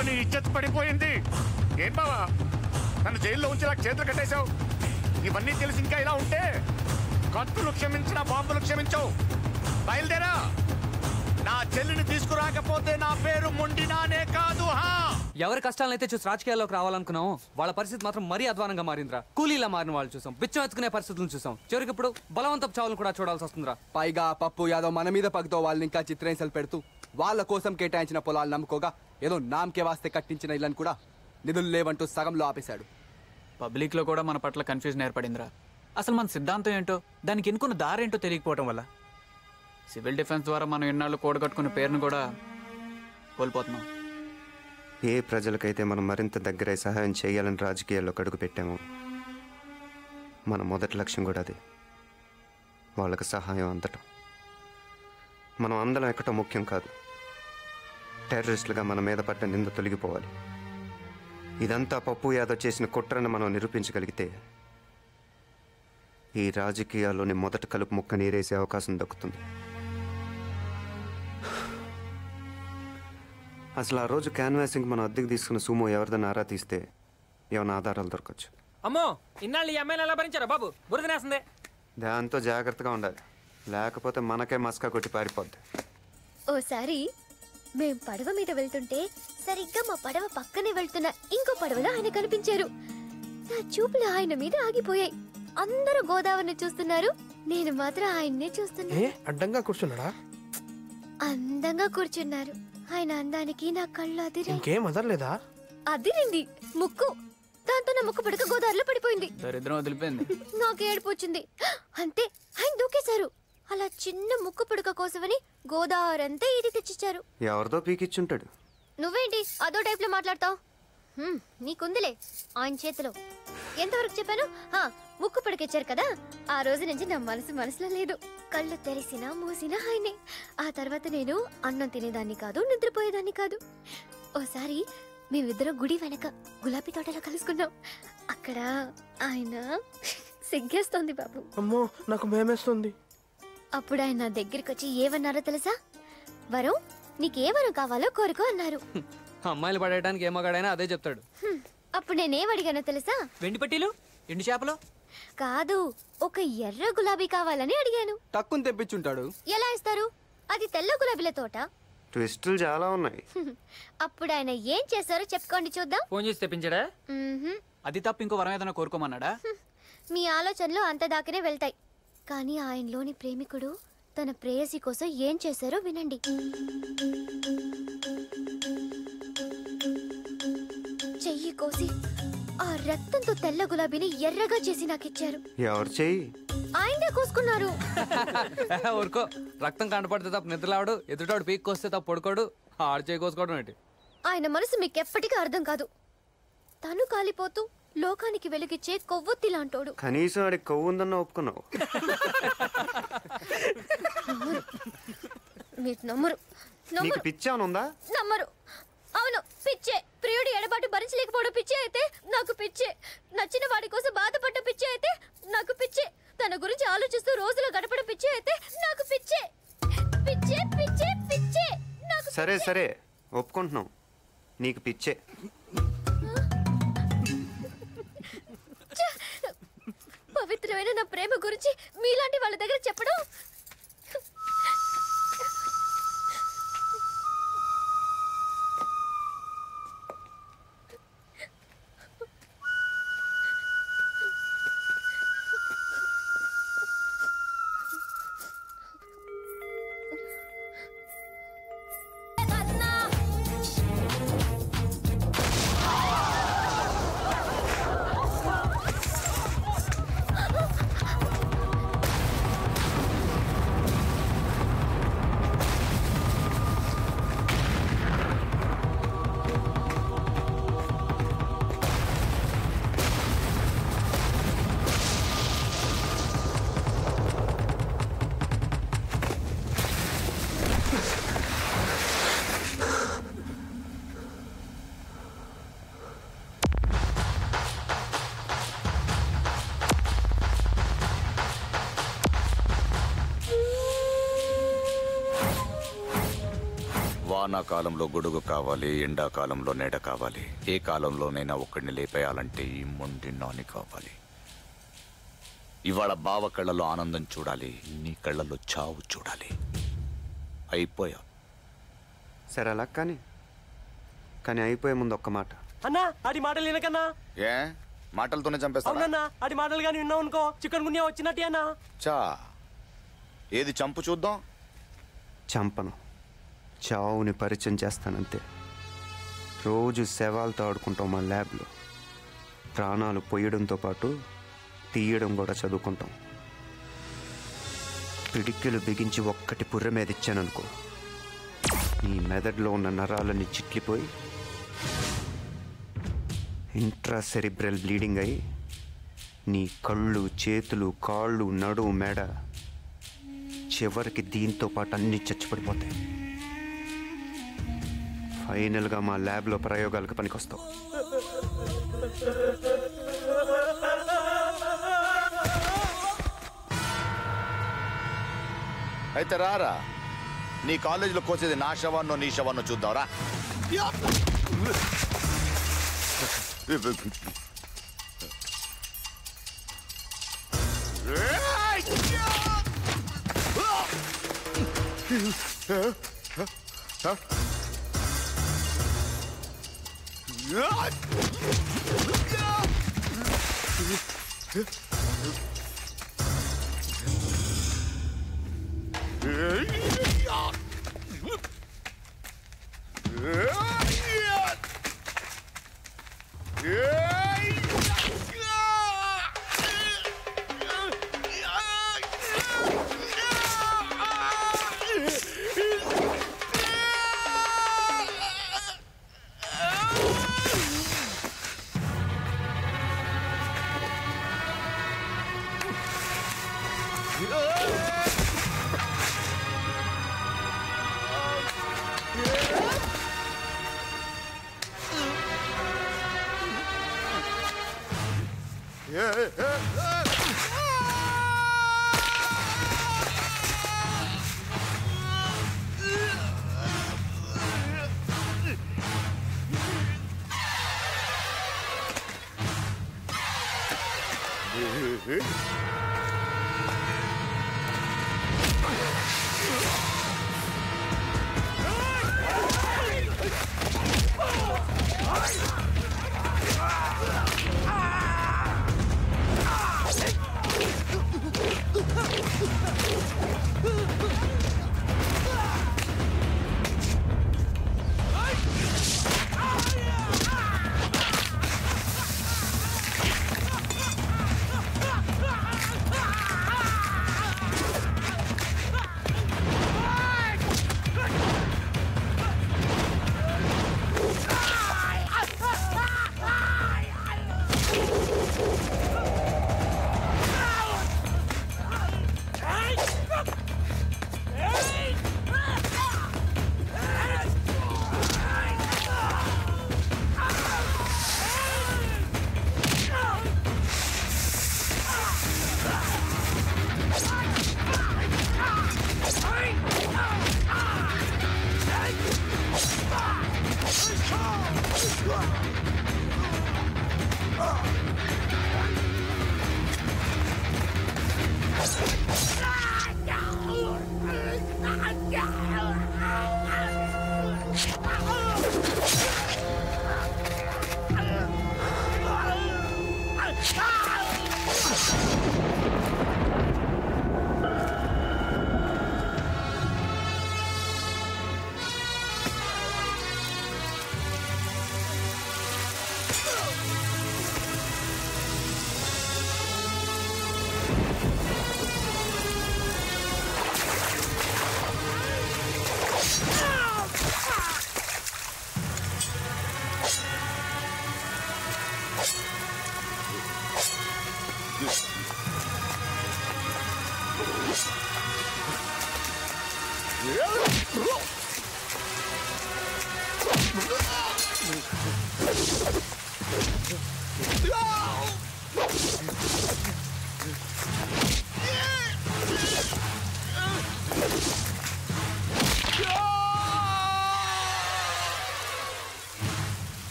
Company ఇజ్జత్ పడిపోయింది. ఏం బావా నన్ను జైల్లో ఉంచి నాకు చేతులు కట్టేశావు? ఇవన్నీ తెలిసి ఇంకా ఇలా ఉంటే కత్తులు క్షమించిన బాంబులు క్షమించవు. బయలుదేరా. నా చెల్లిని తీసుకురాకపోతే నా పేరు మొండినానే కాదు. ఎవరి కష్టాలనైతే చూసి రాజకీయాల్లోకి రావాలనుకున్నాం వాళ్ళ పరిస్థితి మాత్రం మరీ అధ్వానంగా మారిందిరా. కూలీలా మారిన వాళ్ళు చూసాం, బిచ్చం ఎత్తుకునే పరిస్థితులను చూసాం, చివరికి ఇప్పుడు బలవంతపు చావులను కూడా చూడాల్సి వస్తుందిరా. పైగా పప్పు యాదవ్ మన మీద పగతో వాళ్ళని ఇంకా చిత్రహింసలు పెడుతూ వాళ్ళ కోసం కేటాయించిన పొలాలు నమ్ముకోగా ఏదో నామకే వాస్తే కట్టించిన ఇళ్ళని కూడా నిధులు లేవంటూ సగంలో ఆపేశాడు. పబ్లిక్ లో కూడా మన పట్ల కన్ఫ్యూజన్ ఏర్పడిందిరా. అసలు మన సిద్ధాంతం ఏంటో, దానికి ఎన్నుకున్న దారేంటో తెలియకపోవడం వల్ల సివిల్ డిఫెన్స్ ద్వారా మనం ఎన్నాళ్ళు కూడగట్టుకున్న పేరును కూడా కోల్పోతున్నాం. ఏ ప్రజలకైతే మనం మరింత దగ్గరై సహాయం చేయాలని రాజకీయాల్లో అడుగు పెట్టామో మన మొదటి లక్ష్యం కూడా అదే, వాళ్ళకి సహాయం అందటం. మనం అందరం ఎక్కటం ముఖ్యం కాదు, టెర్రరిస్టులుగా మన మీద పడ్డ నింద తొలగిపోవాలి. ఇదంతా పప్పు యాదవ్ చేసిన కుట్రని మనం నిరూపించగలిగితే ఈ రాజకీయాల్లోని మొదటి కలుపు ముక్క నీరేసే అవకాశం దక్కుతుంది. అసలు ఆ రోజు క్యాన్వాసింగ్ మనం అద్దెకు తీసుకున్న సుమో ఎవరిదని ఆరా తీస్తే ఏమైనా ఆధారాలు దొరకచ్చు. అమ్మో, ఇన్నాళ్ళు ఈ అమ్మాయిని ఎలా భరించారా బాబు? బురదనేస్తుంది. దాంతో జాగ్రత్తగా ఉండాలి, లేకపోతే మనకే మస్కా కొట్టి పారిపోద్ది. ఓసారి మేం పడవ మీద వెళ్తుంటే సరిగ్గా మా పడవ పక్కనే వెళ్తున్న ఇంకో పడవలో ఆయన కనిపించారు. నా చూపులు ఆయన మీద ఆగిపోయాయి. అందరూ గోదావరిని చూస్తున్నారు, నేను మాత్రం ఆయన్నే చూస్తున్నా. అడ్డంగా కూర్చున్నాడా? అందంగా కూర్చున్నారు. ఆయన అందానికి నా కళ్ళు అదిరాయి. ఇంకేం అదర్లేదా? అదిరింది ముక్కు. దాంతో నా ముక్కు పడక గోదావరిలో పడిపోయింది. దరిద్రం వదిలిపోయింది. నాకు ఏడుపు వచ్చింది. అంతే, ఆయన దూకేశారు. అలా చిన్న ముక్కు పుడక కోసమని గోదావరి అంతా ఇది తెచ్చిచ్చారు. ఎవరిదో పీకిచ్చుంటాడు. నువ్వేంటి అదో టైప్ లో మాట్లాడతావు? నీకుందిలే ఆయన చేతిలో. ఎంతవరకు చెప్పాను? ముక్కు పడకిచ్చారు కదా, ఆ రోజు నుంచి నా మనసులో లేదు. కళ్ళు తెరిసినా మూసినా ఆయనే. ఆ తర్వాత నేను అన్నం తినేదాన్ని కాదు, నిద్రపోయేదాన్ని కాదు. ఓసారి మేమిద్దరం గుడి వెనక గులాబీ తోటలో కలుసుకున్నాం. అక్కడ ఆయన సిగ్గేస్తోంది బాబు. అమ్మో, నాకు భయమేస్తుంది. అప్పుడు ఆయన నా దగ్గరికి వచ్చి ఏమన్నారో తెలుసా? వరం, నీకే వరం కావాలో కోరుకో అన్నారు. అమ్మాయిలు పడేయడానికి ఏ మగాడైనా అదే చెప్తాడు. అప్పుడు నేనేం అడిగానో తెలుసా? వెండి పట్టీలు, ఎండు చేపలు కాదు, ఒక ఎర్ర గులాబీ కావాలని అడిగాను. టక్కుని తెప్పించుంటాడు. ఎలా ఇస్తారు? అది తెల్ల గులాబీల తోట. ట్విస్టులు చాలా ఉన్నాయి. అప్పుడు ఆయన ఏం చేశారో చెప్పుకోండి చూద్దాం. ఫోన్ చేసి తెప్పించాడా? అది తప్ప ఇంకో వరం ఏదైనా కోరుకోమన్నాడా? మీ ఆలోచనలు అంత దాకానే వెళ్తాయి, కానీ ఆయనలోని ప్రేమికుడు తన ప్రేయసి కోసం ఏం చేశారో వినండి. చెయ్యి కోసి ఆ రక్తంతో తెల్ల గులాబీని ఎర్రగా చేసి నాకిచ్చారు. ఎవరు చెయ్యి? ఆయనే కోసుకున్నారు. ఊరుకో, రక్తం కంటపడితే తప్ప నిద్రలాడు, ఎదుటాడు పీక్ కోస్తే తప్ప పడుకోడు, ఆడు చేయి కోసుకోవడం ఏంటి? ఆయన మనసు మీకెప్పటికీ అర్థం కాదు. తను కాలిపోతూ లోకానికి వెలుగిచ్చే కొవ్వొత్తి లాంటోడు. కనీసం ఆడికి కొవ్వు ఉందన్న ఒప్పుకున్నావు. మీరు నమ్మరు. నీకు పిచ్చానుందా? నమ్మరు. అవును, పిచ్చే. ప్రియుడు ఎడబాటు భరించలేకపోవడం పిచ్చే అయితే నాకు పిచ్చే. నచ్చిన వాడి కోసం బాధపడ్డ పిచ్చే అయితే నాకు పిచ్చే. తన గురించి ఆలోచిస్తూ రోజులు గడపడం పిచ్చే అయితే నాకు పిచ్చే. పిచ్చే పిచ్చే పిచ్చే నాకు. సరే సరే, ఒప్పుకుంటున్నాం, నీకు పిచ్చే. పవిత్రమైన నా ప్రేమ గురించి మీలాంటి వాళ్ళ దగ్గర చెప్పడం వానాకాలంలో గొడుగు కావాలి, ఎండాకాలంలో నీడ కావాలి. ఏ కాలంలోనైనా ఒక్కడిని లేపేయాలంటే ఈ మొండి నాని కావాలి. ఇవాళ బావ కళ్ళలో ఆనందం చూడాలి, నీ కళ్ళలో చావు చూడాలి. అయిపోయా. సరే అలా కానీ అయిపోయే ముందు ఒక్క మాట. అన్నా ఆడి మాటలు వినకన్నా. ఏ మాటలతోనే చంపేస్తా? అవునన్నా ఆడి మాటలు కానీ విన్నావు అనుకో చికెన్ గున్యా వచ్చినట్టే అన్నా. చా ఏది చంపు చూద్దాం. చంపను, చావుని పరిచయం చేస్తానంతే. రోజు శవాలతో ఆడుకుంటాం మా ల్యాబ్లో. ప్రాణాలు పోయడంతో పాటు తీయడం కూడా చదువుకుంటాం. పిడికిలు బిగించి ఒక్కటి పుర్రె మీద ఇచ్చాననుకో, నీ మెదడులో ఉన్న నరాలన్నీ చిట్లిపోయి ఇంట్రాసెరిబ్రల్ బ్లీడింగ్ అయి నీ కళ్ళు, చేతులు, కాళ్ళు, నడుము, మెడ, చివరికి దీంతో పాటు అన్నీ చచ్చిపడిపోతాయి. ఫైనల్గా మా ల్యాబ్లో ప్రయోగాలకు పనికొస్తావు. అయితే రారా, నీ కాలేజీలో కోసేది నా శవాన్నో నీ శవాన్నో చూద్దాంరా.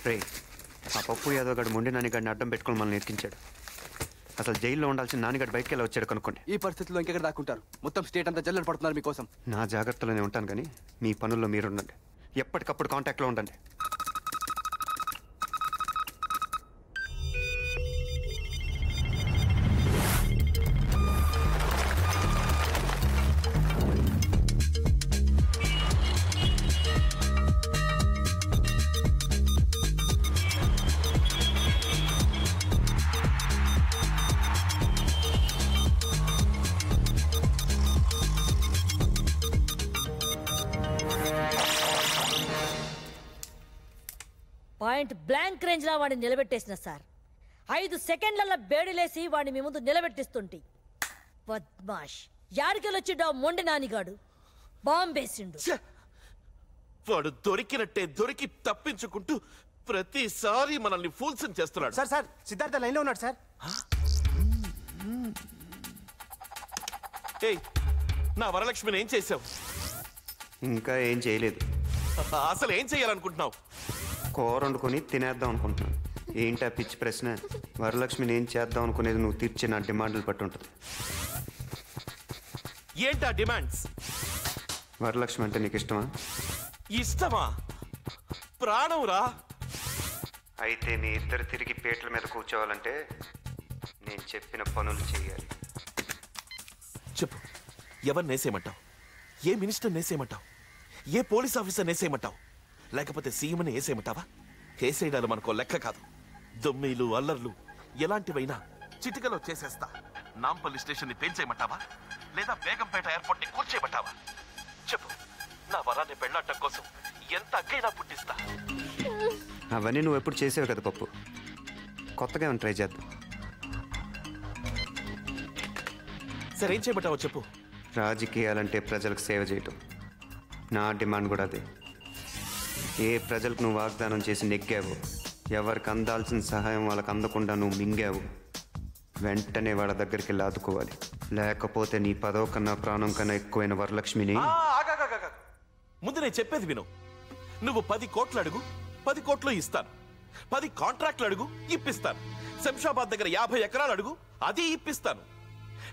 రే ఆ పప్పు యాదవ్ గడు మొండి నానిగాడిని అడ్డం పెట్టుకొని మనల్ని ఎక్కించాడు. అసలు జైల్లో ఉండాల్సిన నానిగాడు బయటకు వెళ్ళి వచ్చాడు కనుక్కోండి. ఈ పరిస్థితిలో ఇంకెక్కడ దాక్కుంటారు? మొత్తం స్టేట్ అంతా జల్లెడ పడుతున్నారు మీకోసం. నా జాగ్రత్తలోనే ఉంటాను కానీ మీ పనుల్లో మీరు ఉండండి. ఎప్పటికప్పుడు కాంటాక్ట్లో ఉండండి. పాయింట్ బ్లాంక్ రేంజ్ లా వాడిని నిలబెట్టేసిన సార్. 5 సెకండ్ల బేడిలేసి వాడిని మీ ముందు నిలబెట్టిస్తుంటి. బద్మాష్ యాడికెళ్ళొచ్చిడ్డా మొండి నానిగాడు బాంబేసిండు. వాడు దొరికినట్టే దొరికి తప్పించుకుంటూ ప్రతిసారి మనల్ని ఫూల్స్ చేస్తున్నాడు. సార్ సార్ సిద్ధార్థ లైన్లో ఉన్నాడు సార్. ఏయ్ నా వరలక్ష్మిని ఏం చేసావు? ఇంకా ఏం చేయలేదు. అసలు ఏం చేయాలనుకుంటున్నావు? కూర వండుకొని తినేద్దాం అనుకుంటున్నాను. ఏంటి ఆ పిచ్చి ప్రశ్న? వరలక్ష్మిని ఏం చేద్దాం అనుకునేది నువ్వు తీర్చే నా డిమాండ్లు పట్టి ఉంటుంది. ఏంటా డిమాండ్స్? వరలక్ష్మి అంటే నీకు ఇష్టమా? ఇష్టమా? ప్రాణం రా. అయితే మీ ఇద్దరు తిరిగి పేట్ల మీద కూర్చోవాలంటే నేను చెప్పిన పనులు చేయాలి. చెప్పు, ఎవరిని వేసేయమంటావు? ఏ మినిస్టర్ వేసేయమంటావు? ఏ పోలీస్ ఆఫీసర్ వేసేయమంటావు? లేకపోతే సీఎంని వేసేయమంటావా? కేసేయడాలు మనకో లెక్క కాదు. దొమ్మీలు అల్లర్లు ఎలాంటివైనా చిటికలో చేసేస్తా. నాంపల్లి స్టేషన్ ని పెంచేయమంటావా? లేదా బేగంపేట ఎయిర్పోర్ట్ ని కూర్చేయమంటావా? చెప్పు, నా వరాన్ని పెళ్ళాటం కోసం ఎంత అగ్గైనా పుట్టిస్తా. అవన్నీ నువ్వు ఎప్పుడు చేసావు కదా పప్పు. కొత్తగా ఏమైనా ట్రై చేద్దాం. సరే ఏం చేయమంటావో చెప్పు. రాజకీయాలంటే ప్రజలకు సేవ చేయటం. నా డిమాండ్ కూడా అదే. ఏ ప్రజలకు నువ్వు వాగ్దానం చేసి నెగ్గావు, ఎవరికి అందాల్సిన సహాయం వాళ్ళకి అందకుండా నువ్వు మింగావు, వెంటనే వాళ్ళ దగ్గరికి వెళ్ళి ఆదుకోవాలి. లేకపోతే నీ పదవ కన్నా ప్రాణం కన్నా ఎక్కువైన వరలక్ష్మిని. ముందు నేను చెప్పేది విను. నువ్వు 10 కోట్లు అడుగు, 10 కోట్లు ఇస్తాను. 10 కాంట్రాక్ట్లు అడుగు, ఇప్పిస్తాను. శంషాబాద్ దగ్గర 50 ఎకరాలు అడుగు, అది ఇప్పిస్తాను.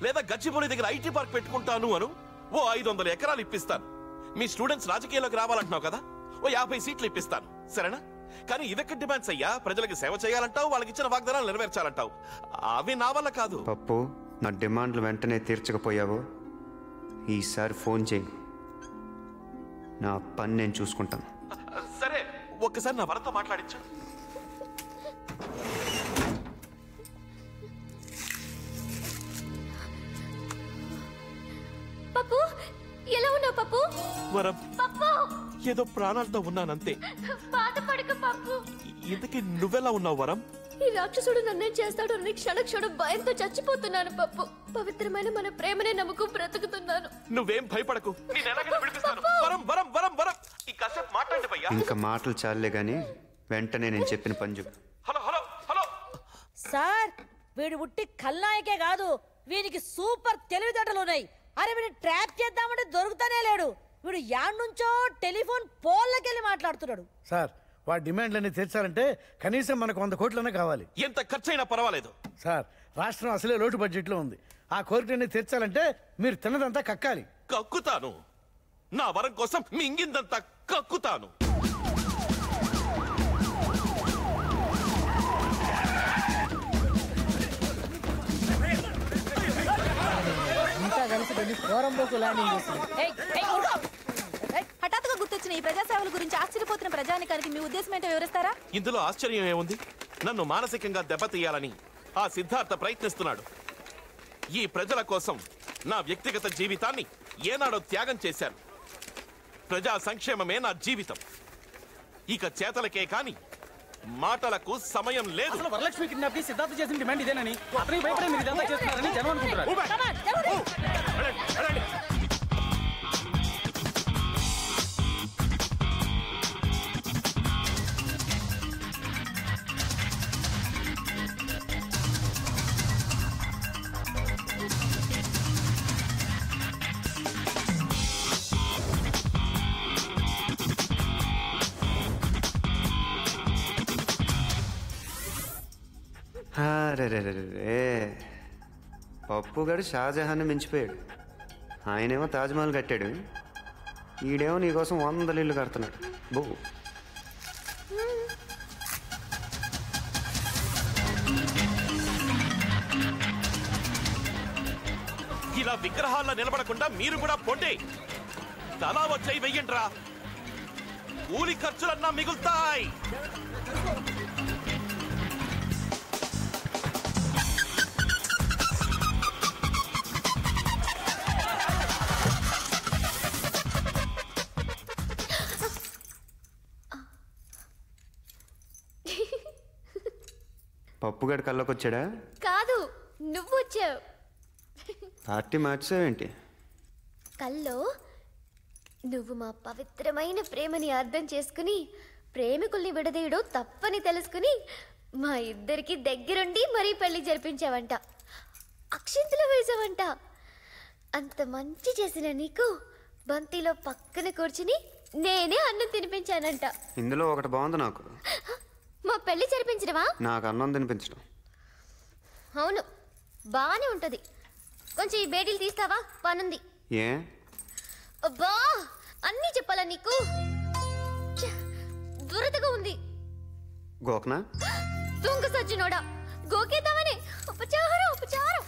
లేదా గచ్చిబౌలి దగ్గర ఐటీ పార్క్ పెట్టుకుంటాను అను, ఓ 500 ఎకరాలు ఇప్పిస్తాను. మీ స్టూడెంట్స్ రాజకీయాల్లోకి రావాలంటున్నావు కదా, ఓ 50 సీట్లు ఇప్పిస్తాను. సరేనా? కానీ ఇదెక్కడ డిమాండ్స్ అయ్యా? ప్రజలకు సేవ చేయాలంటావు, వాళ్ళకి ఇచ్చిన వాగ్దానాలు నెరవేర్చాలంటావు. అవి నా వల్ల కాదు. పప్పు, నా డిమాండ్లు వెంటనే తీర్చకపోయావో ఈసారి ఫోన్ చేయి. నా పని నేను చూసుకుంటాను. సరే, ఒక్కసారి నా భర్తతో మాట్లాడించు. పప్పు, ఎలా ఉన్నావు పప్పు? వరం, పప్పు, ఏదో ప్రాణాలతో ఉన్నానంతే. బాధపడకు పప్పు. ఇంతకీ నువ్వెలా ఉన్నావు వరం? ఈ రాక్షసుడు నన్నేం చేస్తాడు అని క్షణ క్షణం భయంతో చచ్చిపోతున్నాను పప్పు. పవిత్రమైన మన ప్రేమనే నమ్ముకు బ్రతుకుతున్నాను. నువ్వేం భయపడకు, నేను ఎలాగైనా విడిపిస్తాను. వరం వరం వరం వరం, ఈ కాసేపు మాట్లాడండి భయ్యా. ఇంకా మాటలు చాలే గానీ వెంటనే నేను చెప్పిన పని చెప్పు. హలో హలో హలో సార్, వీడు ఉట్టి ఖల్నాయకే కాదు, వీనికి సూపర్ తెలివితేటలు ఉన్నాయి. అరే వీడిని ట్రాప్ చేద్దామంటే దొరుకుతానే లేడు. వీడు యాడ్ నుంచో టెలిఫోన్ పోల్లకెళ్ళి మాట్లాడుతున్నాడు. సార్, వాడి డిమాండ్లన్నీ తీర్చాలంటే కనీసం మనకు 100 కోట్లనే కావాలి. ఎంత ఖర్చైనా పర్వాలేదు సార్, రాష్ట్రం అసలే లోటు బడ్జెట్లో ఉంది. ఆ కోరికలన్నీ తీర్చాలంటే మీరు తిన్నదంతా కక్కాలి. కక్కుతాను. నా వరం కోసం మింగిందంతా కక్కుతాను. అంతా కలిసి వెళ్ళి కోరంబోకు ల్యాండింగ్ చేసింది. హఠాత్తుగా గుర్తొచ్చిన ఈ ప్రజాసేవల గురించి ఆశ్చర్యపోతున్న ప్రజానికానికి మీ ఉద్దేశం ఏంటో వివరిస్తారా? ఇందులో ఆశ్చర్యం ఏముంది? నన్ను మానసికంగా దెబ్బతీయాలని ఆ సిద్ధార్థ ప్రయత్నిస్తున్నాడు. ఈ ప్రజల కోసం నా వ్యక్తిగత జీవితాన్ని ఏనాడో త్యాగం చేశాను. ప్రజా సంక్షేమమే నా జీవితం. ఇక చేతలకే కాని మాటలకు సమయం లేదు. అసలు వరలక్ష్మి కిడ్నాప్ కి సిద్ధార్థ చేసిన డిమాండ్ ఇదేనని, అతనికి భయపడే మీరు ఇదంతా చేస్తున్నారని జనం అనుకుంటున్నారు. రే పప్పుగాడు షాజహాన్ని మించిపోయాడు. ఆయనేమో తాజ్మహల్ కట్టాడు, ఈడేమో నీకోసం 100 ఇల్లు కడుతున్నాడు. బో ఇలా విగ్రహాల్లో నిలబడకుండా మీరు కూడా పొండి. తలా వచ్చాయి వెయ్యండ్రా, కూలి ఖర్చులన్నా మిగులుతాయి. పప్పుగాడు కల్లోకి వచ్చాడా? కాదు, నువ్వు వచ్చావు. పార్టీ మార్చావేంటి? కల్లో నువ్వు మా పవిత్రమైన ప్రేమని అర్థం చేసుకుని ప్రేమికుల్ని విడదీయడం తప్పని తెలుసుకుని మా ఇద్దరికి దగ్గరుండి మరీ పెళ్లి జరిపించావంట, అక్షింతలు వేసావంట. అంత మంచి చేసిన నీకు బంతిలో పక్కన కూర్చుని నేనే అన్నం తినిపించానంట. ఇందులో ఒకటి బాగుంది నాకు. మా పెళ్లి జరిపించడమా? నాకు అన్నం తినిపించడం. అవును, బాగానే ఉంటది. కొంచెం ఈ బేడీలు తీస్తావా? పనుంది. ఏ? అబ్బా, అన్నీ చెప్పాలా నీకు? దురదగా ఉంది. గోకనా? దొంగ సజ్జనోడా, గోకేద్దామని ఉపచారం ఉపచారం.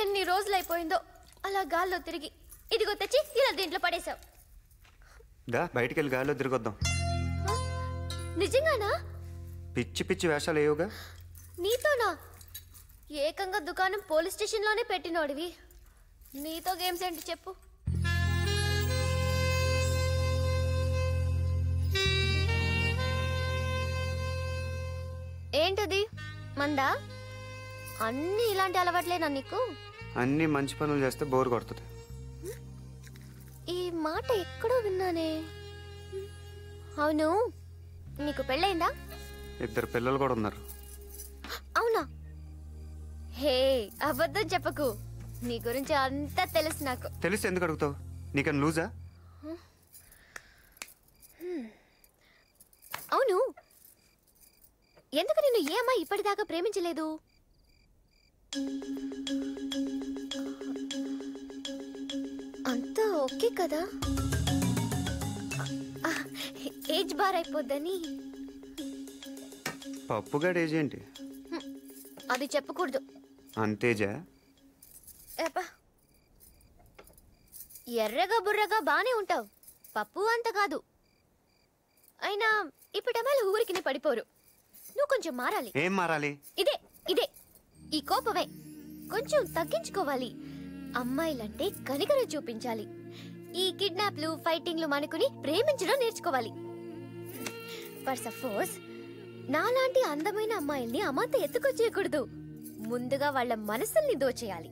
ఎన్ని రోజులైపోయిందో అలా గాల్లో తిరిగి. ఇదిగో తెచ్చి ఇలా దీంట్లో పడేశావు. దా బయటికి వెళ్ళి గాలిలో తిరిగొద్దాం. నిజంగానా? పిచ్చి పిచ్చి వేషాలు ఏవుగా. నీతోనా? ఏకంగా దుకాణం పోలీస్ స్టేషన్లోనే పెట్టినోడివి. నీతో గేమ్స్ ఏంటి చెప్పు? ఏంటది? మందా? అన్నీ ఇలాంటి అలవాట్లేనా నీకు? అన్ని మంచి పనులు చేస్తే బోర్ కొడుతుంది. ఈ మాట ఎక్కడో విన్నానే. అవును, నీకు పెళ్ళైందా? 2 పిల్లలు కూడా ఉన్నారు. అవునా? హే, అబద్ధం చెప్పకు. నీ గురించి అంతా తెలుసు నాకు. తెలిసి ఎందుకు అడుగుతావు? నీకని లూజా? అవును, ఎందుకు నిన్ను ఏ అమ్మాయి ఇప్పటిదాకా ప్రేమించలేదు? అంతా ఓకే కదా? ఏజ్ బార్ అయిపోద్దని. పప్పుగాడు ఏజ్ ఏంటి? అది చెప్పకూడదు. అంతేజా? ఎర్రగా బుర్రగా బానే ఉంటావు, పప్పు అంత కాదు. అయినా ఇప్పుడు అమ్మాయిలు ఊరికి పడిపోరు. నువ్వు కొంచెం మారాలి. ఏం మారాలి? ఇదే ఇదే ఈ కోపమే కొంచెం తగ్గించుకోవాలి. అమ్మాయిలంటే కనికరం చూపించాలి. ఈ కిడ్నాప్లు ఫైటింగ్లు మానుకుని ప్రేమించడం నేర్చుకోవాలి. ఫర్ సపోజ్ నాలాంటి అందమైన అమ్మాయిల్ని అమ్మంత ఎత్తుకొచ్చేయకూడదు. ముందుగా వాళ్ళ మనసుల్ని దోచేయాలి.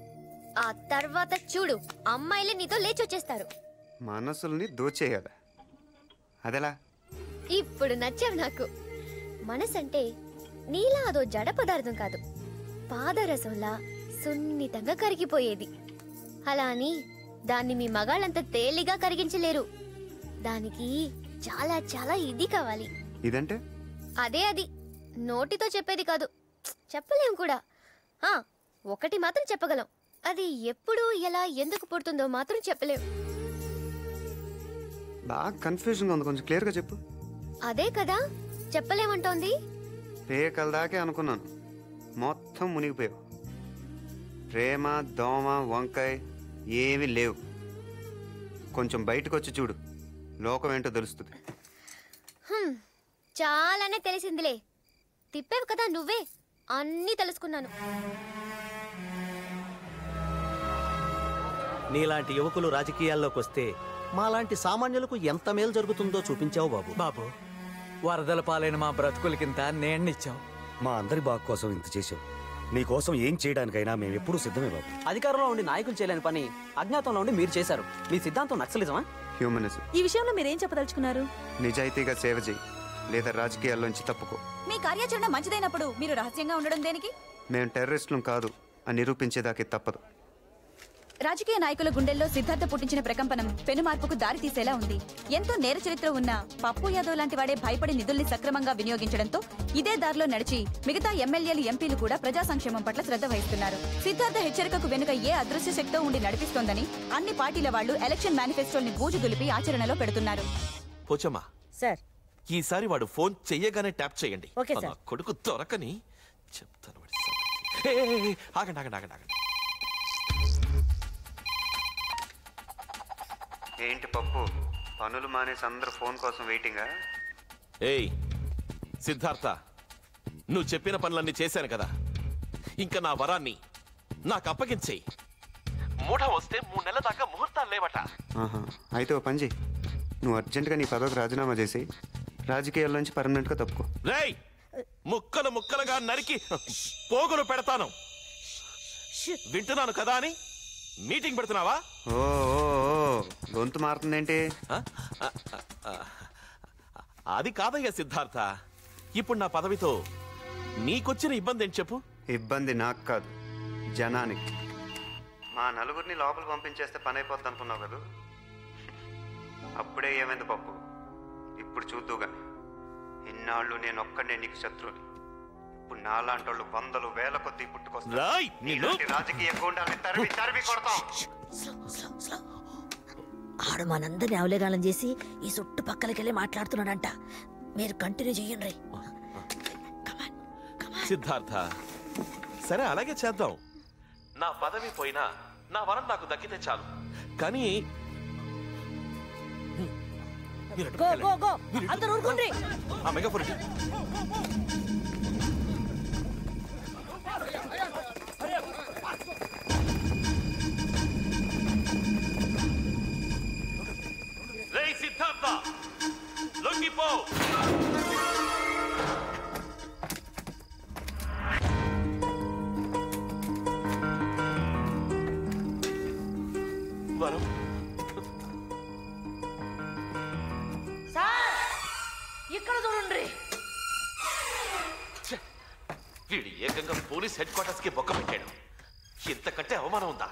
ఆ తర్వాత చూడు, అమ్మాయిలే నీతో లేచొచ్చేస్తారు. మనసుల్ని దోచేయాలి? అదెలా? ఇప్పుడు నచ్చావు నాకు. మనసంటే నీలా అదో జడ పదార్థం కాదు, పాదరసంలా సున్నితంగా కరిగిపోయేది. అలా అని దాన్ని మీ మగాళ్ళంత తేలిగా కరిగించలేరు. దానికి చాలా చాలా ఇది కావాలి. ఇదంటే? అదే అది నోటితో చెప్పేది కాదు, చెప్పలేం కూడా. ఒకటి మాత్రం చెప్పగలం, అది ఎప్పుడు ఎలా ఎందుకు పుడుతుందో మాత్రం చెప్పలేం. బాగా కన్ఫ్యూజన్గా ఉంది, కొంచెం క్లియర్గా చెప్పు. అదే కదా చెప్పలేమంటోంది. పేకల దాకే అనుకున్నాను, మొత్తం మునిగిపోయావు. ప్రేమ దోమ వంకాయ ఏమీ లేవు. కొంచెం బయటకు వచ్చి చూడు, లోకం ఏంటో తెలుస్తుంది. చాలానే తెలిసిందిలే. తిప్పావు కదా నువ్వే, అన్నీ తెలుసుకున్నాను. నీలాంటి యువకులు రాజకీయాల్లోకి వస్తే మాలాంటి సామాన్యులకు ఎంత మేలు జరుగుతుందో చూపించావు బాబు. బాబు, వరదల పాలైన మా బ్రతుకులకింత నేణ్ణిచ్చాం. మా అందరి బాగు కోసం ఇంత చేశావు. నీ కోసం ఏం చేయడానికైనా మేము ఎప్పుడూ సిద్ధమే బాబు. అధికారంలో ఉండి నాయకులు చేయలేని పని అజ్ఞాతంలో ఉండి మీరు చేశారు. మీ సిద్ధాంతం నక్సలిజమా? హ్యూమనిజం. ఈ విషయంలో మీరేం చెప్పదలుచుకున్నారు? నిజాయితీగా సేవ చేయి, లేదా రాజకీయాల్లోంచి తప్పుకో. మీ కార్యాచరణ మంచిదైనప్పుడు మీరు రహస్యంగా ఉండడం దేనికి? మేము టెర్రరిస్టులం కాదు అని నిరూపించేదానికి తప్పదు. రాజకీయ నాయకుల గుండెల్లో సిద్ధార్థ పుట్టించిన ప్రకంపనం పెనుమార్పుకు దారి తీసేలా ఉంది. ఎంతో నేర చరిత్ర ఉన్న పప్పు యాదవ్ లాంటి వాడే భయపడి నిధుల్ని సక్రమంగా వినియోగించడంతో ఇదే దారిలో నడిచి మిగతా ఎమ్మెల్యేలు ఎంపీలు కూడా ప్రజా సంక్షేమం పట్ల శ్రద్ధ వహిస్తున్నారు. సిద్ధార్థ హెచ్చరికకు వెనుక ఏ అదృశ్య శక్తో ఉండి నడిపిస్తోందని అన్ని పార్టీల వాళ్లు ఎలక్షన్ మేనిఫెస్టోల్ని బూజు దులిపి ఆచరణలో పెడుతున్నారు. పోచమ్మా సార్ ఈసారి వాడు ఫోన్ చెయ్యగానే ట్యాప్ చేయండి. Okay sir. నా కొడుకు దొరకని చెప్తాను. ఆగండి ఆగండి ఆగండి ఆగండి. ఏంటి పప్పు, పనులు మానేసి అందరూ ఫోన్ కోసం వెయిటింగా? ఏయ్ సిద్ధార్థ, నువ్వు చెప్పిన పనులన్నీ చేశాను కదా, ఇంకా నా వరాన్ని నాకు అప్పగించేయి. మూఢ వస్తే 3 నెలల దాకా ముహూర్తాలు లేవట. అయితే ఓ పని చెయ్యి, నువ్వు అర్జెంటుగా నీ పదవికి రాజీనామా చేసి రాజకీయాల నుంచి పర్మనెంట్గా తప్పుకో. రేయ్ ముక్కలు ముక్కలుగా నరికి పోగులు పెడతాను. వింటున్నాను కదా అని మీటింగ్ పెడుతున్నావా? ఓ గొంతు మారుతుందేంటి? అది కాదయ్యా సిద్ధార్థ, ఇప్పుడు నా పదవితో నీకొచ్చిన ఇబ్బంది ఏంటి చెప్పు? ఇబ్బంది నాకు కాదు, జనానికి. మా నలుగురిని లోపల పంపించేస్తే పని అయిపోద్ది అనుకున్నావు కదా, అప్పుడే ఏమైంది పప్పు. ఇప్పుడు చూద్దుగా, ఇన్నాళ్ళు నేను ఒక్కడే నీకు శత్రువుని. ఇప్పుడు నాలాంటి వాళ్ళు 100,000 వేల కొద్ది పుట్టుకొస్తారు. రాజకీయ గూండాల్ని తరిమి తరిమి కొడతాం. ఆడు మనందరినీ అవలేగాలం చేసి ఈ చుట్టుపక్కలకెళ్ళి మాట్లాడుతున్నాడంట. మీరు కంటిన్యూ చెయ్యండి. సిద్ధార్థ, సరే అలాగే చేద్దాం. నా పదవి పోయినా నా వరం నాకు దక్కితే చాలు. కానీ గో గో గో అందరూ ఊరుకోండి. ఆ మెగాఫోన్ ఇటు. రేయ్ సిద్ధార్థ, లొంగిపో. వరం సార్ ఇక్కడ చూడండి. వీడు ఏకంగా పోలీస్ హెడ్ క్వార్టర్స్ కి బొక్క పెట్టాడు. ఇంతకంటే అవమానం ఉందా?